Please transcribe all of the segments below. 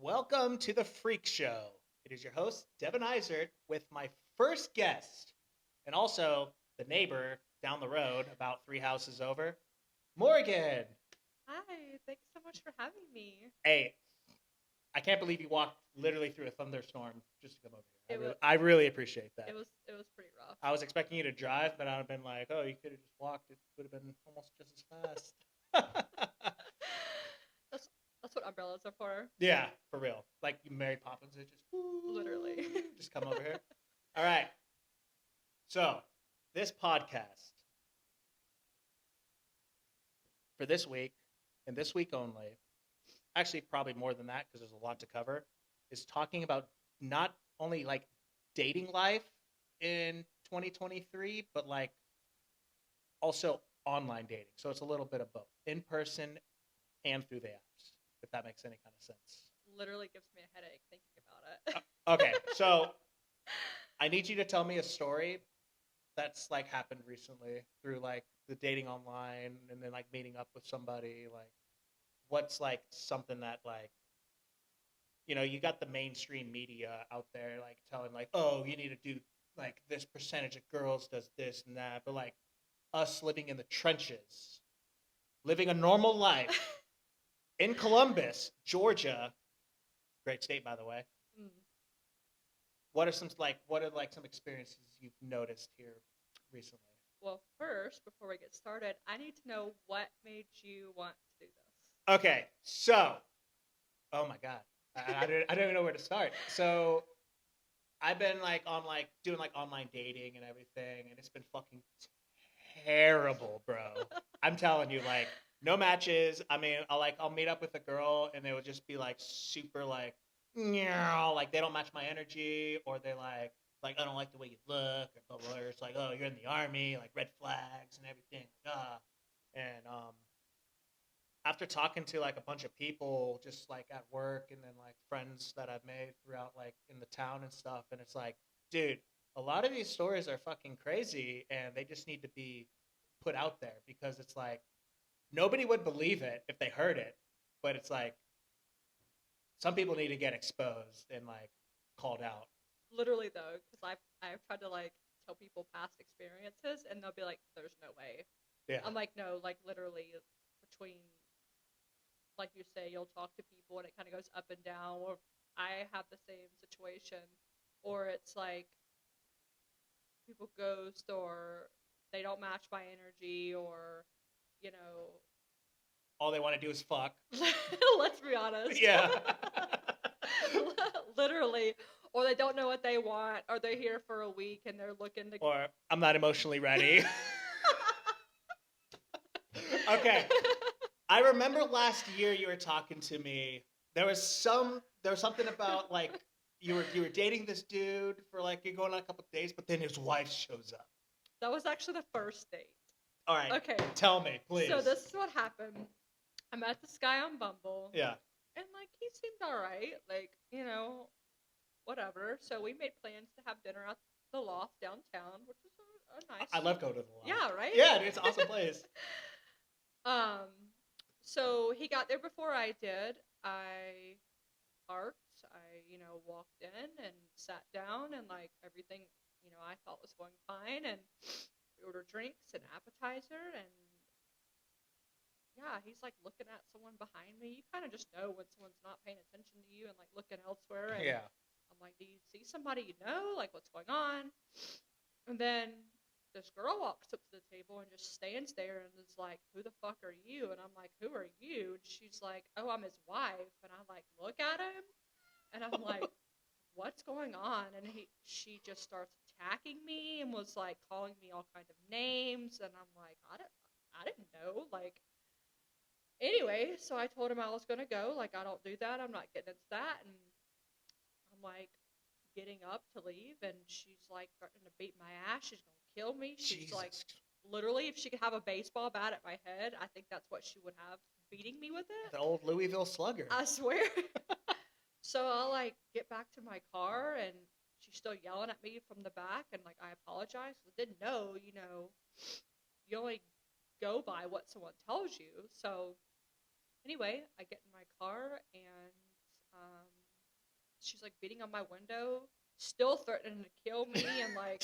Welcome to the Freak Show. It is your host, Devin Eisert, with my first guest, and also the neighbor down the road, about three houses over, Morgan. Hi, thanks so much for having me. Hey, I can't believe you walked literally through a thunderstorm just to come over here. It was I really appreciate it that. was it was pretty rough. I was expecting you to drive, but I'd have been like, oh, you could have just walked. It would have been almost just as fast. That's that's what umbrellas are for, Yeah, for real. Like Mary Poppins, it just literally. just come over here. All right. So, this podcast for this week and this week only, actually, probably more than that because there's a lot to cover, is talking about not only like dating life in 2023, but like also online dating. So, it's a little bit of both in person and through the apps, if that makes any kind of sense. Literally gives me a headache thinking about it. Okay, so I need you to tell me a story that's like happened recently through like the dating online and then like meeting up with somebody. Like what's like something that like you got the mainstream media out there like telling like, oh, you need to do like this percentage of girls does this and that, but like us living in the trenches, living a normal life in Columbus, Georgia, great state by the way. Mm. What are like some experiences you've noticed here recently? Well, first, before we get started, I need to know what made you want to do Okay, so oh my god, I don't even know where to start. So I've been like on like doing like online dating and everything, and it's been fucking terrible, bro. this. I'm telling you, like no matches. I mean, I'll meet up with a girl, and they would just be like super like, like they don't match my energy, or they like I don't like the way you look, or blah blah. Or it's like, oh, you're in the army, like red flags and everything, and after talking to like a bunch of people just like at work and then like friends that I've made throughout like in the town and stuff, and it's like, dude, a lot of these stories are fucking crazy and they just need to be put out there because it's like nobody would believe it if they heard it, but it's like some people need to get exposed and like called out. Literally though, because I've tried to like tell people past experiences, and they'll be like, "There's no way." Yeah. I'm like, no, like literally between like you say, you'll talk to people and it kind of goes up and down. Or I have the same situation, or it's like people ghost, or they don't match my energy, or you know, All they want to do is fuck. let's be honest. Yeah. Literally, or they don't know what they want, or they're here for a week and they're looking to. Or I'm not emotionally ready. Okay. I remember last year you were talking to me. There was something about like you were dating this dude for like you're going on a couple of days, but then his wife shows up. That was actually the first date. All right. Okay. Tell me, please. So this is what happened. I met this guy on Bumble. Yeah. And like he seemed alright, like, whatever. So we made plans to have dinner at the Loft downtown, which is a nice. I love going to the Loft. Yeah, right? Yeah, dude, it's an awesome place. um, so he got there before I did. I parked. I, walked in and sat down, and like everything, I thought was going fine. And we ordered drinks and appetizer, and yeah, he's like looking at someone behind me. You kind of just know when someone's not paying attention to you and like looking elsewhere. And Yeah. I'm like, do you see somebody you know? Like, what's going on? And then this girl walks up to the table and just stands there and is like, who the fuck are you? And I'm like, who are you? And she's like, oh, I'm his wife. And I like look at him and I'm like, what's going on? And she just starts attacking me and was like calling me all kind of names. And I'm like, I didn't know. Like, anyway, so I told him I was going to go. Like, I don't do that. I'm not getting into that. And I'm like getting up to leave, and she's like threatening to beat my ass. She's going to kill me. She's Jesus. like, literally, if she could have a baseball bat at my head, I think that's what she would have, beating me with it. The old Louisville Slugger. I swear. So I'll like get back to my car, and she's still yelling at me from the back, and like I apologize. I didn't know, you only go by what someone tells you. So anyway, I get in my car, and Um, she's like beating on my window, still threatening to kill me, and like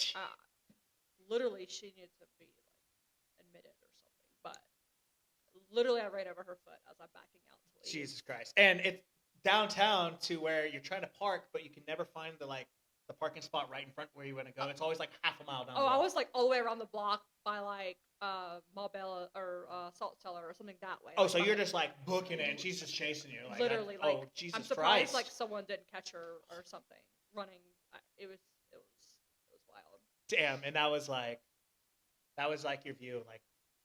literally she needed to be like admitted or something. But literally, I ran over her foot as I'm backing out to leave. Jesus Christ. And it's downtown to where you're trying to park, but you can never find the parking spot right in front where you want to go. It's always like half a mile down. Oh, I was like all the way around the block by like Marbella or Salt Cellar or something that way. Oh, like, so you're just like booking it, and she's just chasing you. Like, literally, oh, Jesus I'm surprised Christ. like someone didn't catch her or something running. It was wild. Damn, and that was like your view, like,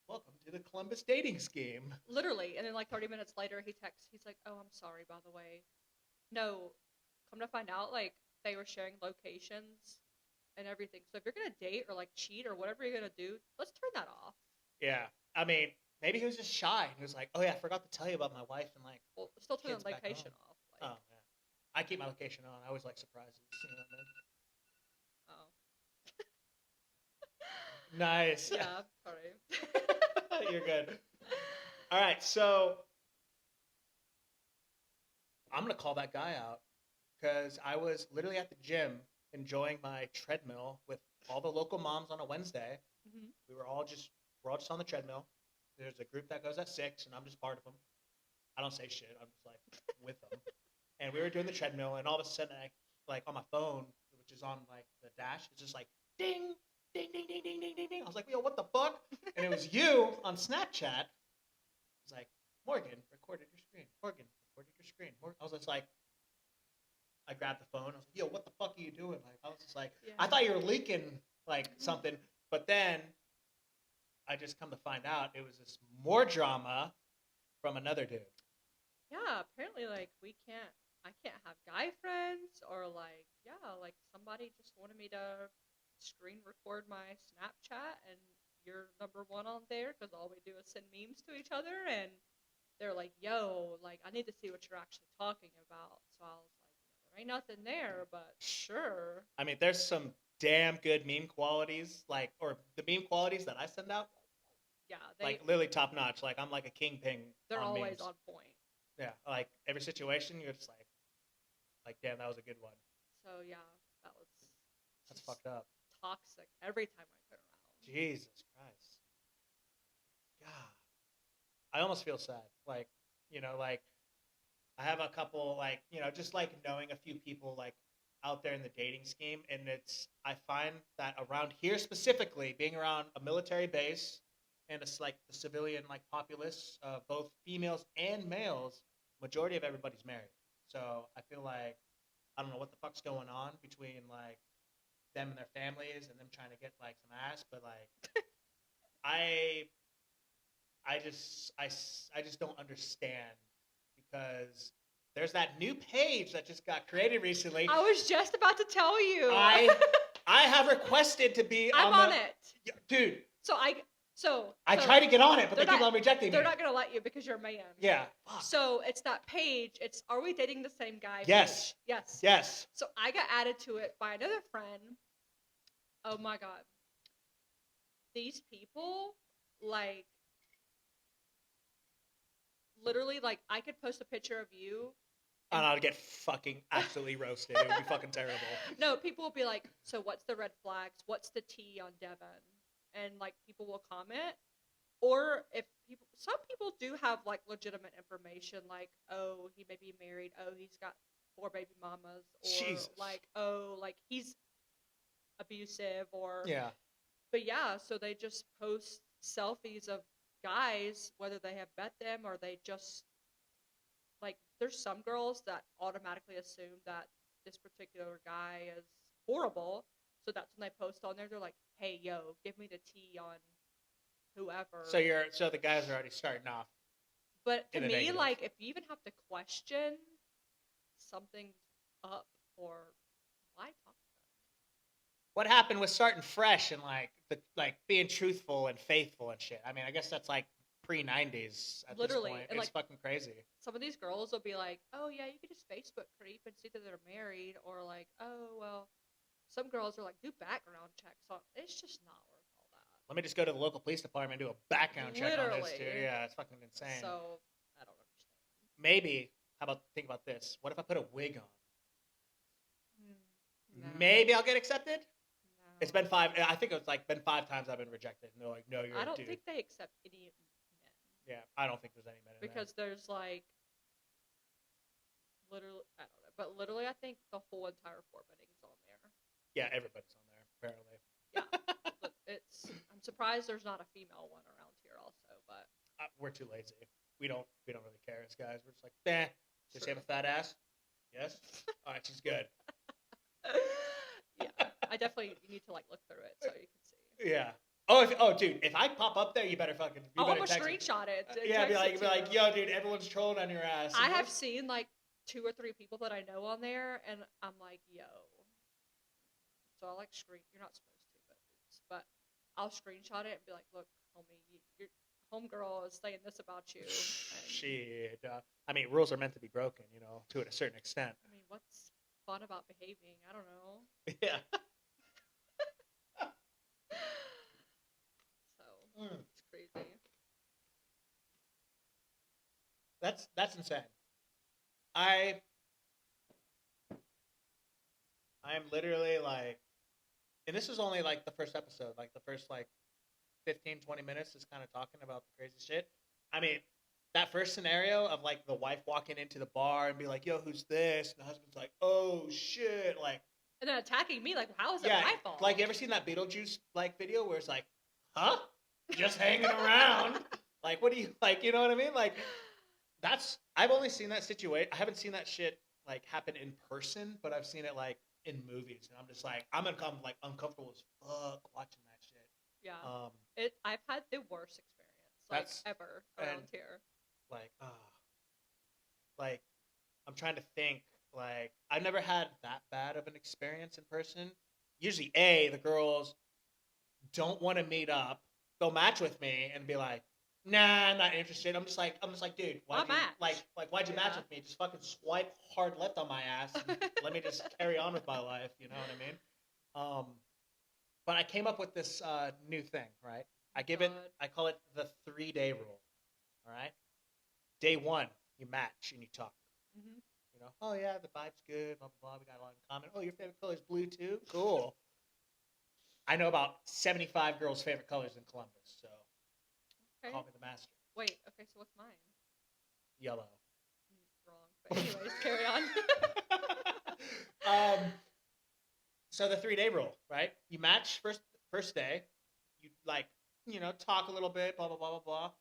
welcome to the Columbus dating scheme. Literally, and then like 30 minutes later, he texts. He's like, "Oh, I'm sorry, by the way." No, come to find out, like they were sharing locations and everything. So if you're gonna date or like cheat or whatever you're gonna do, let's turn that off. Yeah, I mean, maybe he was just shy. He was like, "Oh yeah, I forgot to tell you about my wife," and like, well, still turn kids the back location home. off. Like, Oh yeah, I keep my location on. I always like surprises. You know what I mean? oh, Nice. yeah, sorry. You're good. All right, so I'm gonna call that guy out because I was literally at the gym enjoying my treadmill with all the local moms on a Wednesday. Mm-hmm. We're all just on the treadmill. There's a group that goes at 6, and I'm just part of them. I don't say shit. I'm just like with them. And we were doing the treadmill, and all of a sudden, like on my phone, which is on like the dash, it's just like ding, ding, ding, ding, ding, ding, ding, ding. I was like, yo, what the fuck? And it was you on Snapchat. It's like, Morgan recorded your screen. Morgan recorded your screen. I was just like, I grabbed the phone. I was like, yo, what the fuck are you doing? Like, I was just like, Yeah. I thought you were leaking like something, but then I just come to find out it was this more drama from another dude. Yeah, apparently, like I can't have guy friends, or like, yeah, like somebody just wanted me to screen record my Snapchat, and you're number one on there because all we do is send memes to each other, and they're like, yo, like I need to see what you're actually talking about. So I was like, there ain't nothing there, but sure. I mean, there's some damn good meme qualities, like, or the meme qualities that I send out, Yeah, like literally top notch. Like I'm like a kingpin. they're on always memes. on point. Yeah, like every situation, you're just like, damn, that was a good one. So yeah, that was That's fucked up. toxic every time I turn around. Jesus Christ. God, I almost feel sad. Like, like I have a couple, like, just like knowing a few people like out there in the dating scheme, and I find that around here specifically, being around a military base and it's like the civilian like populace, both females and males, majority of everybody's married. So I feel like I don't know what the fuck's going on between like them and their families and them trying to get like some ass, but like I just don't understand because there's that new page that just got created recently. I was just about to tell you. I have requested to be I'm on it. Dude. I tried to get on it, but they keep on rejecting me. They're not going to let you because you're a man. Yeah. Fuck. So it's that page. It's Are We Dating the Same Guy? Yes. Page. Yes. Yes. So I got added to it by another friend. Oh my God. These people, like, literally, like, I could post a picture of you. And I'd get fucking absolutely roasted. It would be fucking terrible. No, people will be like, so what's the red flags? What's the T on Devin? And like people will comment, or some people do have like legitimate information, like, oh, he may be married, oh, he's got 4 baby mamas, or Jesus. like, oh, like he's abusive, or yeah. But yeah, so they just post selfies of guys, whether they have met them or they just like. There's some girls that automatically assume that this particular guy is horrible. So that's when they post on there. They're like, "Hey, yo, give me the tea on whoever." So the guys are already starting off. But to me, negative. like, if you even have to question something's up, or why talk about it? What happened with starting fresh and like being truthful and faithful and shit? I mean, I guess that's like pre-90s at Literally, this point. and It's like, fucking crazy. Some of these girls will be like, "Oh yeah, you can just Facebook creep and see that they're married," or like, "Oh well." Some girls are like, do background checks on. It's just not worth all that. Let me just go to the local police department and do a background check on this, Literally. dude. Yeah, it's fucking insane. So I don't understand. Maybe how about think about this? What if I put a wig on? No. Maybe I'll get accepted. No. It's been 5. I think it's like been 5 times I've been rejected, and they're like, "No, you're I a don't dude." think they accept any men Yeah, I don't think there's any men in because there's like literally I don't know, but literally I think the whole entire formatting's on there. there. Yeah, everybody's on there apparently. Yeah, but I'm surprised there's not a female one around here also, but We're too lazy. We don't really care as guys. We're just like, "Nah, does she have a fat ass? Yes. All right, she's good." yeah, I definitely you need to like look through it so you can see. Yeah. Dude, if I pop up there, you better I'm gonna text me. screenshot it. Yeah, Text it be to like, you. "Yo, dude, everyone's trolling on your ass." I have seen like 2 or 3 people that I know on there, and I'm like, yo. So I like You're not supposed to, but I'll screenshot it and be like, look, homie, your homegirl is saying this about you. And, Shit. I mean, rules are meant to be broken, to a certain extent. I mean, what's fun about behaving? I don't know. Yeah. So it's crazy. That's insane. I am literally like, and this is only like the first episode, like the first like 15, 20 minutes is kind of talking about the crazy shit. I mean, that first scenario of like the wife walking into the bar and be like, "Yo, who's this?" And the husband's like, "Oh shit!" Like, and then attacking me, like, how is it yeah, my fault? like you ever seen that Beetlejuice like video where it's like, "Huh? Just hanging around?" Like, what do you like? You know what I mean? Like, I've only seen that situation. I haven't seen that shit like happen in person, but I've seen it like in movies, and I'm just like, I'm like uncomfortable as fuck watching that shit. Yeah. I've had the worst experience ever around here. Like I'm trying to think. Like I've never had that bad of an experience in person. Usually, the girls don't want to meet up. They'll match with me and be like, "Nah, I'm not interested." I'm just like, dude, why'd you match with me? Just fucking swipe hard left on my ass. And let me just carry on with my life. You know what I mean? But I came up with this new thing, right? I call it the 3-day rule. All right. Day 1, you match and you talk. Mm-hmm. Oh yeah, the vibe's good. Blah blah blah. We got a lot in common. Oh, your favorite color is blue too. Cool. I know about 75 girls' favorite colors in Columbus, so call me the master. Wait. Okay. So what's mine? Yellow. Wrong. But anyways, carry on. So the 3-day rule, right? You match first day. You talk a little bit. Blah blah blah blah blah.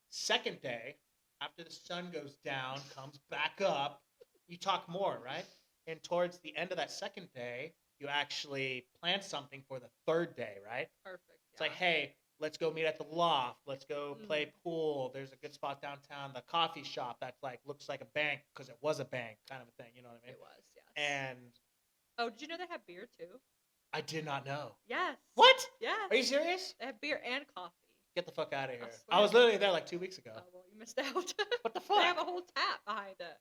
Second day, after the sun goes down, comes back up, you talk more, right? And towards the end of that second day, you actually plan something for the third day, right? Perfect. Yeah. It's like, hey, let's go meet at the loft. Let's go play pool. There's a good spot downtown, the coffee shop that's like looks like a bank because it was a bank, kind of a thing. You know what I mean? It was, yes. And did you know they have beer too? I did not know. Yes. What? Yes. Are you serious? They have beer and coffee. Get the fuck out of here. I was literally there like 2 weeks ago. Oh, well, you missed out. What the fuck? They have a whole tap behind it.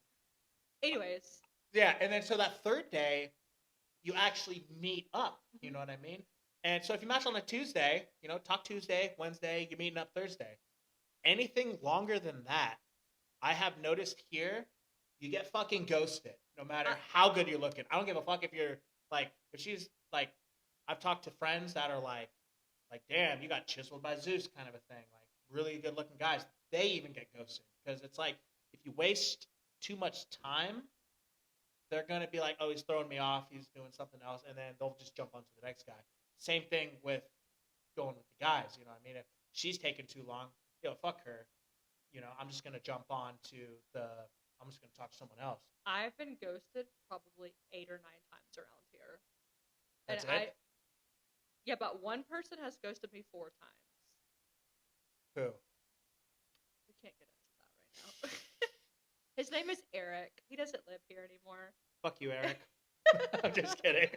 Anyways. Yeah, and then so that third day, you actually meet up. You know what I mean? And so if you match on a Tuesday, talk Tuesday, Wednesday, you're meeting up Thursday. Anything longer than that, I have noticed here, you get fucking ghosted no matter how good you're looking. I don't give a fuck if you're like, if she's like, I've talked to friends that are like, damn, you got chiseled by Zeus kind of a thing. Like, really good looking guys. They even get ghosted because it's like, if you waste too much time, they're going to be like, oh, he's throwing me off. He's doing something else. And then they'll just jump onto the next guy. Same thing with going with the guys. You know what I mean? If she's taking too long, fuck her. I'm just going to jump on to I'm just going to talk to someone else. I've been ghosted probably 8 or 9 times around here. That's and it? Yeah, but one person has ghosted me 4 times. Who? We can't get into that right now. His name is Eric. He doesn't live here anymore. Fuck you, Eric. I'm just kidding.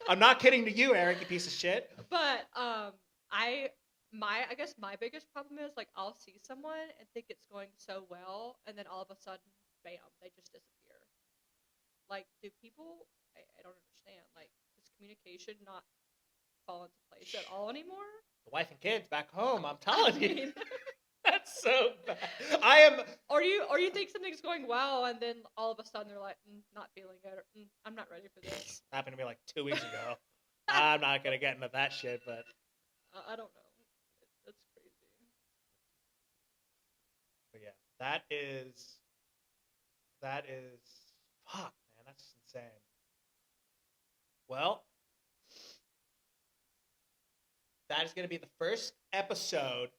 I'm not kidding to you, Eric, you piece of shit. But I guess my biggest problem is like I'll see someone and think it's going so well, and then all of a sudden, bam, they just disappear. Like, do people? I don't understand. Like, does communication not fall into place at all anymore? The wife and kids back home. I'm telling you. So bad. I am. Or you think something's going well, and then all of a sudden they're like, not feeling it, or I'm not ready for this. Happened to me like 2 weeks ago. I'm not gonna get into that shit, but I don't know. That's crazy. yeah, that is fuck, man. That's insane. Well, that is gonna be the first episode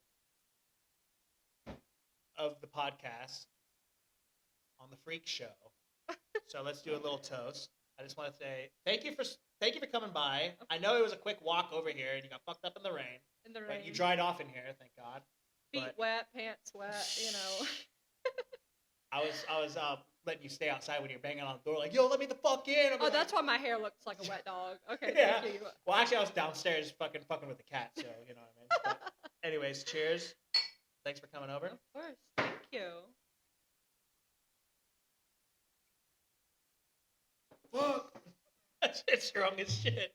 of the podcast on the Freak Show. So let's do a little toast. I just want to say thank you for coming by. I know it was a quick walk over here and you got fucked up in the rain. In the rain. But you dried off in here, thank God. Feet wet, pants wet, you know. I was letting you stay outside when you're banging on the door, like, yo, let me the fuck in. Oh, that's why my hair looks like a wet dog. Okay, yeah. thank you. Well, actually, I was downstairs fucking with the cat, so you know what I mean. But anyways, cheers. Thanks for coming over. Of course, thank you. Fuck. That shit's strong as shit.